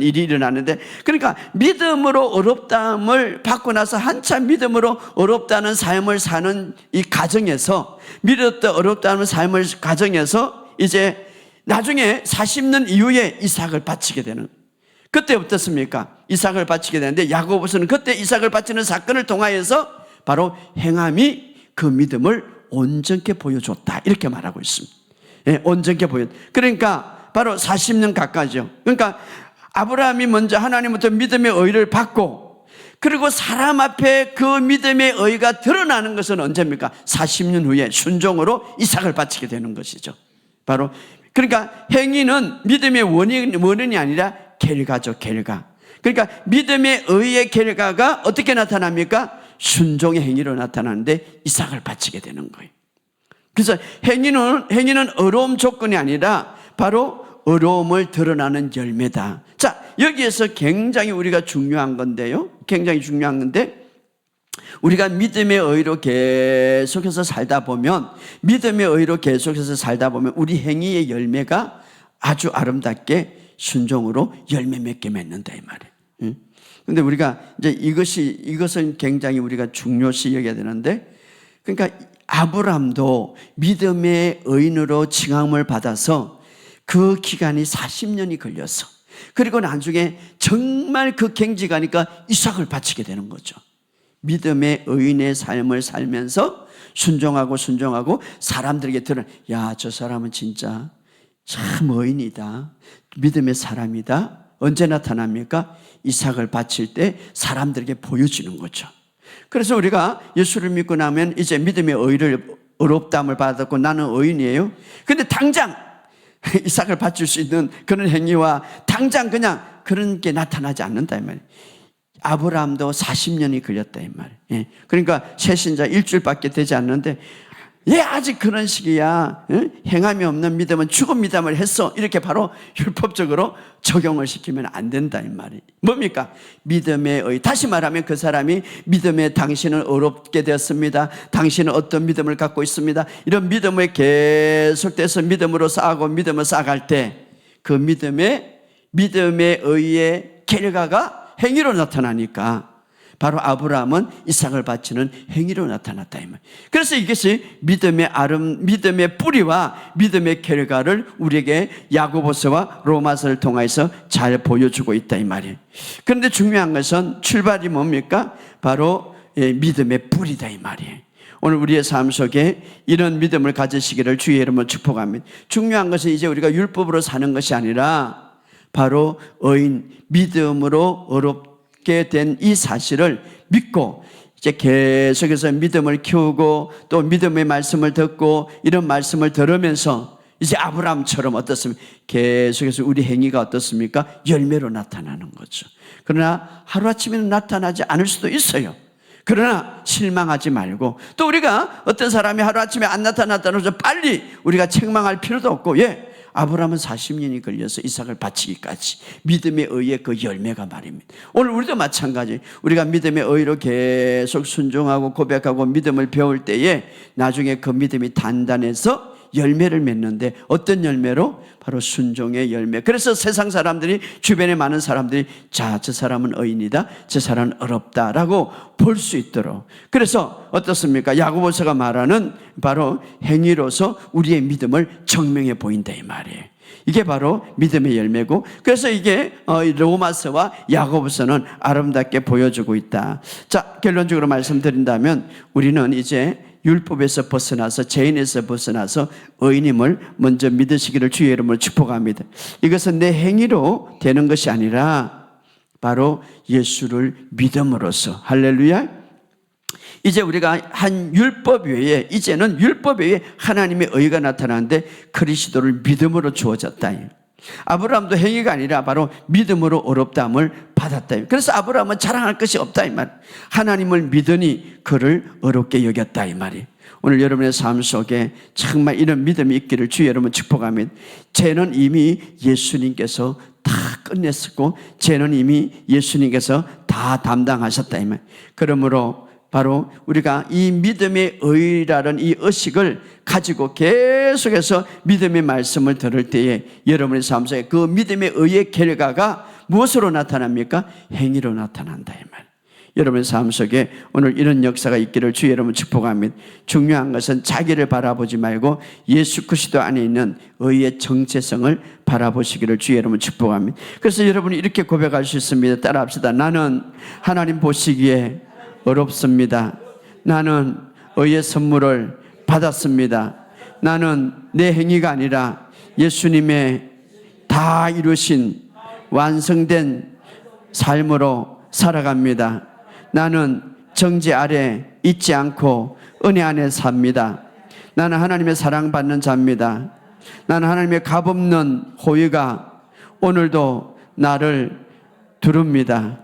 일이 일어나는데, 그러니까 믿음으로 어렵다함을 받고 나서 한참 믿음으로 어렵다는 삶을 사는 이 가정에서, 어렵다는 삶을 가정에서 이제 나중에 40년 이후에 이삭을 바치게 되는, 그때 어떻습니까? 이삭을 바치게 되는데 야고보서는 그때 이삭을 바치는 사건을 통하여서 바로 행함이 그 믿음을 온전케 보여줬다 이렇게 말하고 있습니다. 예, 온전케 그러니까 바로 40년 가까이죠. 그러니까 아브라함이 먼저 하나님부터 믿음의 의를 받고, 그리고 사람 앞에 그 믿음의 의가 드러나는 것은 언제입니까? 40년 후에 순종으로 이삭을 바치게 되는 것이죠. 바로 그러니까 행위는 믿음의 원인이 아니라 결과죠. 결과. 그러니까 믿음의 의의 결과가 어떻게 나타납니까? 순종의 행위로 나타나는데 이삭을 바치게 되는 거예요. 그래서 행위는 어려움 조건이 아니라 바로 어려움을 드러나는 열매다. 자, 여기에서 굉장히 우리가 중요한 건데요. 굉장히 중요한 건데, 우리가 믿음의 의로 계속해서 살다 보면 우리 행위의 열매가 아주 아름답게 순종으로 열매 맺게 맺는다 이 말이에요. 근데 우리가 이제 이것은 굉장히 우리가 중요시 여겨야 되는데, 그러니까 아브라함도 믿음의 의인으로 칭함을 받아서 그 기간이 40년이 걸려서, 그리고 나중에 정말 그 경지가니까 이삭을 바치게 되는 거죠. 믿음의 의인의 삶을 살면서 순종하고 사람들에게 야, 저 사람은 진짜 참 의인이다, 믿음의 사람이다. 언제 나타납니까? 이삭을 바칠 때 사람들에게 보여주는 거죠. 그래서 우리가 예수를 믿고 나면 이제 믿음의 의를 어렵다함을 받았고 나는 의인이에요. 근데 당장 이삭을 바칠 수 있는 그런 행위와 당장 그냥 그런 게 나타나지 않는다 이 말이에요. 아브라함도 40년이 걸렸다 이 말이에요. 그러니까 새신자 일주일밖에 되지 않는데 아직 그런 시기야. 행함이 없는 믿음은 죽은 믿음을 했어. 이렇게 바로 율법적으로 적용을 시키면 안 된다 이 말이에요. 뭡니까? 믿음의 의. 다시 말하면 그 사람이 믿음에 당신은 어렵게 되었습니다, 당신은 어떤 믿음을 갖고 있습니다, 이런 믿음을 계속돼서 믿음으로 쌓아갈 때 그 믿음의 의의 결과가 행위로 나타나니까 바로 아브라함은 이삭을 바치는 행위로 나타났다 이 말. 그래서 이것이 믿음의 뿌리와 믿음의 결과를 우리에게 야고보서와 로마서를 통해서 잘 보여주고 있다 이 말이에요. 그런데 중요한 것은 출발이 뭡니까? 바로 믿음의 뿌리다 이 말이에요. 오늘 우리의 삶 속에 이런 믿음을 가지시기를 주의 이름으로 축복합니다. 중요한 것은 이제 우리가 율법으로 사는 것이 아니라 바로 의인, 믿음으로 어렵게 된 이 사실을 믿고 이제 계속해서 믿음을 키우고 또 믿음의 말씀을 듣고 이런 말씀을 들으면서 이제 아브라함처럼 어떻습니까? 계속해서 우리 행위가 어떻습니까? 열매로 나타나는 거죠. 그러나 하루아침에는 나타나지 않을 수도 있어요. 그러나 실망하지 말고, 또 우리가 어떤 사람이 하루아침에 안 나타났다는 것을 빨리 우리가 책망할 필요도 없고, 아브라함은 40년이 걸려서 이삭을 바치기까지 믿음의 의의 그 열매가 말입니다. 오늘 우리도 마찬가지, 우리가 믿음의 의로 계속 순종하고 고백하고 믿음을 배울 때에 나중에 그 믿음이 단단해서 열매를 맺는데, 어떤 열매로? 바로 순종의 열매. 그래서 세상 사람들이, 주변에 많은 사람들이 자, 저 사람은 의인이다, 저 사람은 어렵다라고 볼 수 있도록. 그래서 어떻습니까? 야고보서가 말하는 바로 행위로서 우리의 믿음을 증명해 보인다, 이 말이에요. 이게 바로 믿음의 열매고, 그래서 이게 로마서와 야고보서는 아름답게 보여주고 있다. 자, 결론적으로 말씀드린다면 우리는 이제 율법에서 벗어나서, 죄인에서 벗어나서 의인임을 먼저 믿으시기를 주의 이름으로 축복합니다. 이것은 내 행위로 되는 것이 아니라 바로 예수를 믿음으로써. 할렐루야. 이제 우리가 한 율법 외에, 이제는 율법 외에 하나님의 의가 나타나는데 그리스도를 믿음으로 주어졌다. 아브라함도 행위가 아니라 바로 믿음으로 어렵다함을 받았다. 그래서 아브라함은 자랑할 것이 없다, 이 말. 하나님을 믿으니 그를 어렵게 여겼다, 이 말이. 오늘 여러분의 삶 속에 정말 이런 믿음이 있기를 주의 여러분 축복합니다. 죄는 이미 예수님께서 다 끝냈었고, 죄는 이미 예수님께서 다 담당하셨다, 이 말. 그러므로 바로 우리가 이 믿음의 의라는 이 의식을 가지고 계속해서 믿음의 말씀을 들을 때에 여러분의 삶 속에 그 믿음의 의의 결과가 무엇으로 나타납니까? 행위로 나타난다, 이 말. 여러분의 삶 속에 오늘 이런 역사가 있기를 주의 여러분 축복합니다. 중요한 것은 자기를 바라보지 말고 예수 그리스도 안에 있는 의의 정체성을 바라보시기를 주의 여러분 축복합니다. 그래서 여러분이 이렇게 고백할 수 있습니다. 따라합시다. 나는 하나님 보시기에 어렵습니다. 나는 의의 선물을 받았습니다. 나는 내 행위가 아니라 예수님의 다 이루신 완성된 삶으로 살아갑니다. 나는 정죄 아래 있지 않고 은혜 안에 삽니다. 나는 하나님의 사랑받는 자입니다. 나는 하나님의 값없는 호의가 오늘도 나를 두릅니다.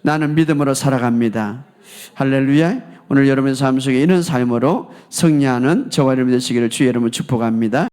나는 믿음으로 살아갑니다. 할렐루야. 오늘 여러분의 삶 속에 이런 삶으로 승리하는 저와 여러분 되시기를 주의 이름으로 축복합니다.